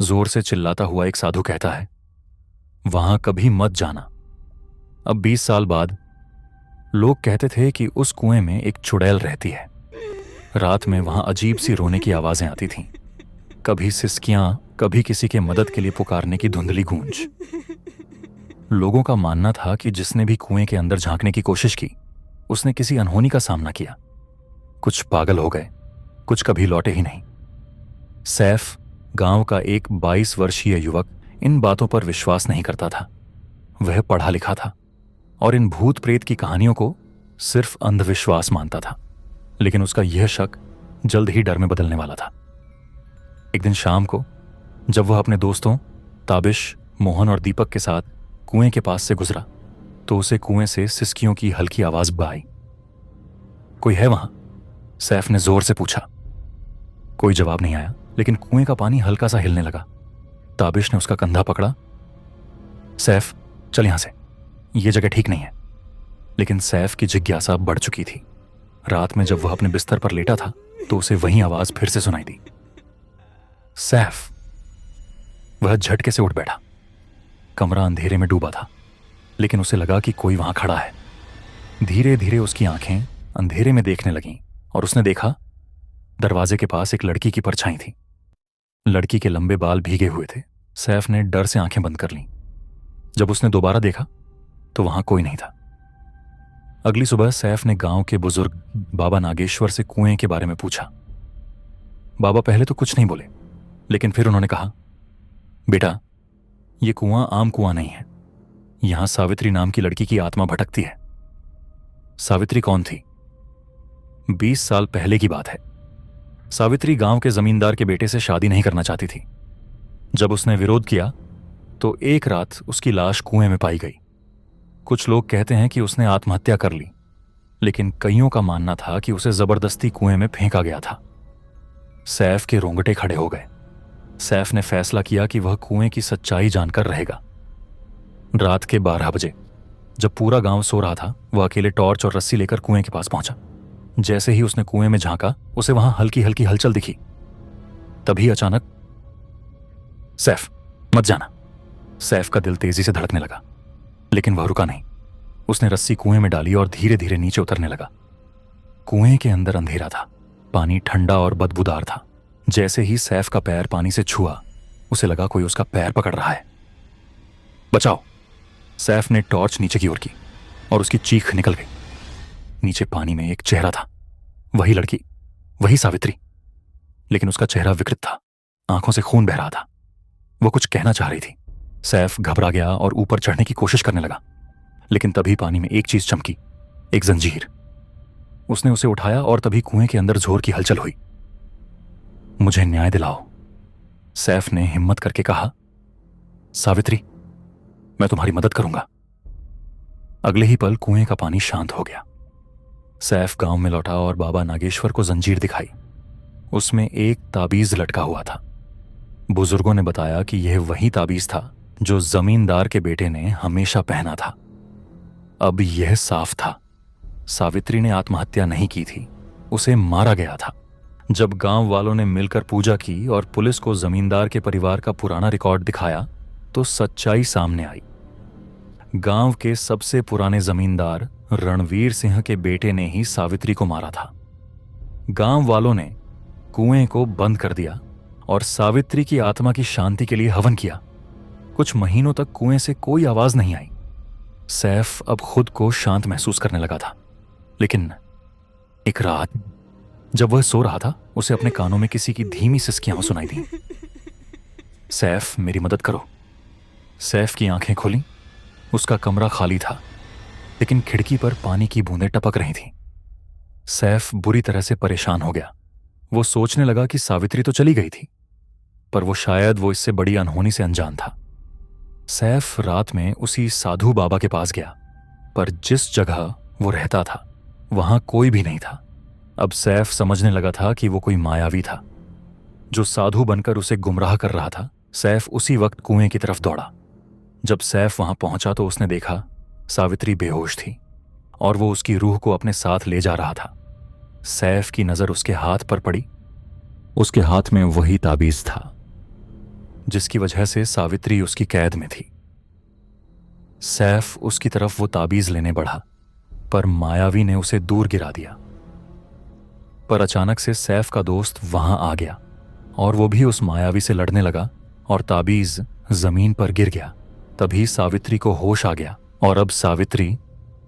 जोर से चिल्लाता हुआ एक साधु कहता है, वहां कभी मत जाना। अब 20 साल बाद लोग कहते थे कि उस कुएं में एक चुड़ैल रहती है। रात में वहां अजीब सी रोने की आवाजें आती थीं, कभी सिसकियां, कभी किसी के मदद के लिए पुकारने की धुंधली गूंज। लोगों का मानना था कि जिसने भी कुएं के अंदर झांकने की कोशिश की, उसने किसी अनहोनी का सामना किया। कुछ पागल हो गए, कुछ कभी लौटे ही नहीं। सैफ, गांव का एक 22 वर्षीय युवक, इन बातों पर विश्वास नहीं करता था। वह पढ़ा लिखा था और इन भूत प्रेत की कहानियों को सिर्फ अंधविश्वास मानता था। लेकिन उसका यह शक जल्द ही डर में बदलने वाला था। एक दिन शाम को जब वह अपने दोस्तों ताबिश, मोहन और दीपक के साथ कुएं के पास से गुजरा तो उसे कुएं से सिसकियों की हल्की आवाज आई। कोई है वहां? सैफ ने जोर से पूछा। कोई जवाब नहीं आया, लेकिन कुएं का पानी हल्का सा हिलने लगा। ताबिश ने उसका कंधा पकड़ा। सैफ, चल यहां से, यह जगह ठीक नहीं है। लेकिन सैफ की जिज्ञासा बढ़ चुकी थी। रात में जब वह अपने बिस्तर पर लेटा था तो उसे वही आवाज फिर से सुनाई दी। सैफ! वह झटके से उठ बैठा। कमरा अंधेरे में डूबा था, लेकिन उसे लगा कि कोई वहां खड़ा है। धीरे धीरे उसकी आंखें अंधेरे में देखने लगीं और उसने देखा दरवाजे के पास एक लड़की की परछाई थी। लड़की के लंबे बाल भीगे हुए थे। सैफ ने डर से आंखें बंद कर लीं। जब उसने दोबारा देखा तो वहां कोई नहीं था। अगली सुबह सैफ ने गांव के बुजुर्ग बाबा नागेश्वर से कुएं के बारे में पूछा। बाबा पहले तो कुछ नहीं बोले, लेकिन फिर उन्होंने कहा, बेटा, यह कुआं आम कुआं नहीं है। यहां सावित्री नाम की लड़की की आत्मा भटकती है। सावित्री कौन थी? 20 साल पहले की बात है। सावित्री गांव के जमींदार के बेटे से शादी नहीं करना चाहती थी। जब उसने विरोध किया तो एक रात उसकी लाश कुएं में पाई गई। कुछ लोग कहते हैं कि उसने आत्महत्या कर ली, लेकिन कईयों का मानना था कि उसे जबरदस्ती कुएं में फेंका गया था। सैफ के रोंगटे खड़े हो गए। सैफ ने फैसला किया कि वह कुएं की सच्चाई जानकर रहेगा। रात के 12 बजे जब पूरा गांव सो रहा था, वह अकेले टॉर्च और रस्सी लेकर कुएं के पास पहुंचा। जैसे ही उसने कुएं में झांका, उसे वहां हल्की हल्की हलचल दिखी। तभी अचानक, सैफ, मत जाना। सैफ का दिल तेजी से धड़कने लगा, लेकिन वह रुका नहीं। उसने रस्सी कुएं में डाली और धीरे धीरे नीचे उतरने लगा। कुएं के अंदर अंधेरा था, पानी ठंडा और बदबूदार था। जैसे ही सैफ का पैर पानी से छुआ, उसे लगा कोई उसका पैर पकड़ रहा है। बचाओ! सैफ ने टॉर्च नीचे की ओर की और उसकी चीख निकल गई। नीचे पानी में एक चेहरा था। वही लड़की, वही सावित्री, लेकिन उसका चेहरा विकृत था। आंखों से खून बह रहा था। वो कुछ कहना चाह रही थी। सैफ घबरा गया और ऊपर चढ़ने की कोशिश करने लगा, लेकिन तभी पानी में एक चीज चमकी, एक जंजीर। उसने उसे उठाया और तभी कुएं के अंदर जोर की हलचल हुई। मुझे न्याय दिलाओ, सैफ ने हिम्मत करके कहा। सावित्री, मैं तुम्हारी मदद करूंगा। अगले ही पल कुएं का पानी शांत हो गया। सैफ गांव में लौटा और बाबा नागेश्वर को जंजीर दिखाई। उसमें एक ताबीज लटका हुआ था। बुजुर्गों ने बताया कि यह वही ताबीज था जो जमींदार के बेटे ने हमेशा पहना था। अब यह साफ था, सावित्री ने आत्महत्या नहीं की थी, उसे मारा गया था। जब गांव वालों ने मिलकर पूजा की और पुलिस को जमींदार के परिवार का पुराना रिकॉर्ड दिखाया तो सच्चाई सामने आई। गांव के सबसे पुराने जमींदार रणवीर सिंह के बेटे ने ही सावित्री को मारा था। गांव वालों ने कुएं को बंद कर दिया और सावित्री की आत्मा की शांति के लिए हवन किया। कुछ महीनों तक कुएं से कोई आवाज नहीं आई। सैफ अब खुद को शांत महसूस करने लगा था, लेकिन एक रात जब वह सो रहा था, उसे अपने कानों में किसी की धीमी सिसकियां सुनाई दी। सैफ, मेरी मदद करो। सैफ की आंखें खुली। उसका कमरा खाली था, लेकिन खिड़की पर पानी की बूंदें टपक रही थीं। सैफ बुरी तरह से परेशान हो गया। वो सोचने लगा कि सावित्री तो चली गई थी, पर वो शायद इससे बड़ी अनहोनी से अनजान था। सैफ रात में उसी साधु बाबा के पास गया, पर जिस जगह वो रहता था वहां कोई भी नहीं था। अब सैफ समझने लगा था कि वो कोई मायावी था जो साधु बनकर उसे गुमराह कर रहा था। सैफ उसी वक्त कुएं की तरफ दौड़ा। जब सैफ वहां पहुंचा तो उसने देखा सावित्री बेहोश थी और वो उसकी रूह को अपने साथ ले जा रहा था। सैफ की नजर उसके हाथ पर पड़ी। उसके हाथ में वही ताबीज था जिसकी वजह से सावित्री उसकी कैद में थी। सैफ उसकी तरफ वो ताबीज लेने बढ़ा, पर मायावी ने उसे दूर गिरा दिया। पर अचानक से सैफ का दोस्त वहां आ गया और वो भी उस मायावी से लड़ने लगा और ताबीज जमीन पर गिर गया। तभी सावित्री को होश आ गया और अब सावित्री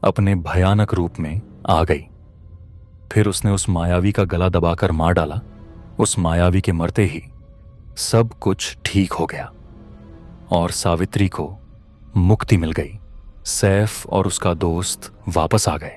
अपने भयानक रूप में आ गई। फिर उसने उस मायावी का गला दबाकर मार डाला। उस मायावी के मरते ही सब कुछ ठीक हो गया और सावित्री को मुक्ति मिल गई। सैफ और उसका दोस्त वापस आ गए।